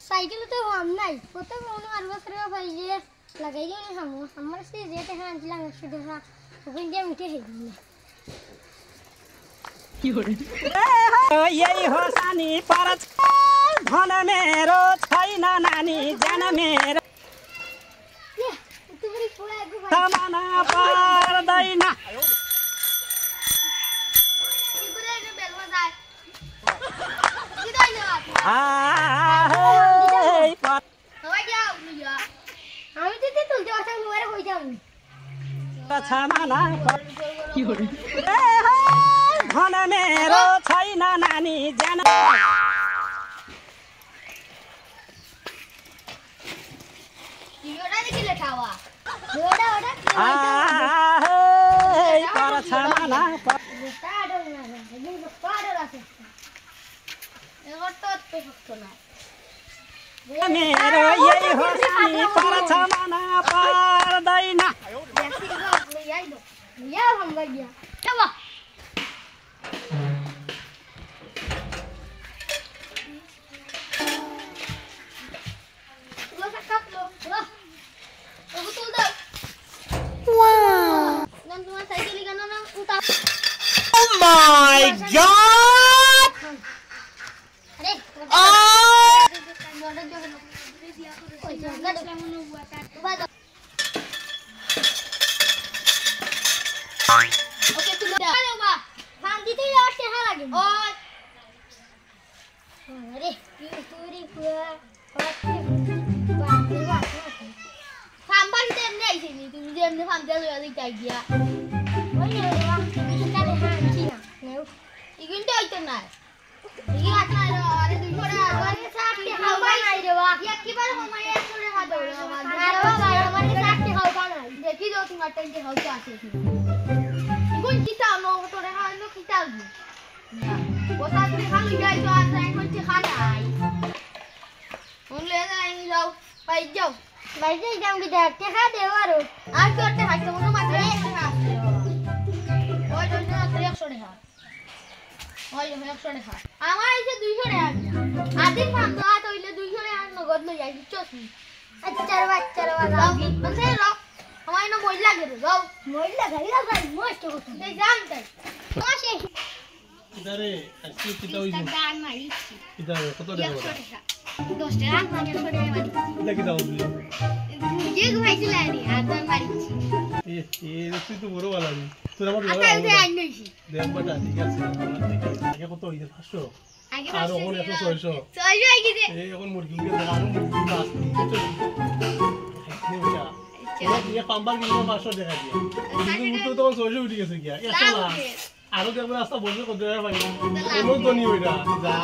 সাইকেলে তো হাম নাই কত কোনো আর বছর পাইলে লাগাইলে না হামু আমার সে যেতে আনছিলাম 100 টাকা ওখান দিয়ে মিটে হেদিলে কি হরে এই হোসানি পারাচ ধন मेरो छैन नानी जान मेरो तुमरी पुरा गु भाइ तमना पर्दैन तिबरे के बेलमा जाय किदाइ न हवा जाऊ लिया আমি তো তুলতে আসা মোবাইলে কই যাও छमाना की हो रे धन मेरो छैन नानी जान योडा देखि लेखावा योडा ओडा पर छमाना टाडो ना यो पाडो राखे एगो तो सकतो ना मेरो यही हो सानी पर छमाना पर्दैन या हम गया चलो लो सकत लो अब तो दो वाओ नन तुम्हारा साइकिल का ना उठा ओ माय गॉड अरे ओके तू जा बा फांदी तो लास्ट है लगे और अरे की पूरी पूरा फाम बाकी तो नहीं आई थी तू जेम ने फाम दे लो याद क्या गया वही है वाह इसका ले हां ठीक ना नहीं इगिन तो आई तो ना ये आता है अरे तू थोड़ा आगे साथ के हवा नहीं रे वाह ये की बार हम ये थोड़े हाथ दो अरे वाह हमारे साथ के हवा नहीं देखी दो तुम अटन के हवा आते थे कोई किसा नो तो रे हां नो किसा वो साथ में खा लो जाए तो आज नहीं कोई खाना आई उन ले जाएंगे जाओ भाई जाओ भाई जाओ जाऊं की देखते खा दे वारो आज करते हाथ तो मत रे ओए जो ना 300 ने हां ওই 100 টাকা আমার এসে 200 টাকা আদিন ফান্দ আত হইলে 200 টাকা নগদ লই যাই বুঝছস আচ্ছা বাচ্চারা মানে রাখ আমার না মই লাগে রে যাও মই লাগাই ভাই মস্ত কত এই জান তাই মাসে ইদারে আজকে কিটা হইছে দান মারিছি ইদারে কত টাকা 100 টাকা 10 টাকা মানে 100 টাকা মারিছি এটা কিটা হইছে যে ভাইছিল আরে আর দান মারিছি এ তুই তো বড় ভালো আছিস তোর আমার আচ্ছা ওই আইনইছি দেখ বাটা ঠিক আছে আগে কত হইছে 500 আগে আর এখন 100 600 600 আই গিয়ে এই এখন মুরগি কে দাম মুরগি মাছ ये पांबार किलो 500 টাকা দিয়া কিন্তু তো তখন 600 উঠে গেছে গিয়া এত না আরো দেখবে রাস্তা বলবে কত টাকা পাই এমন তো নি ওইটা যা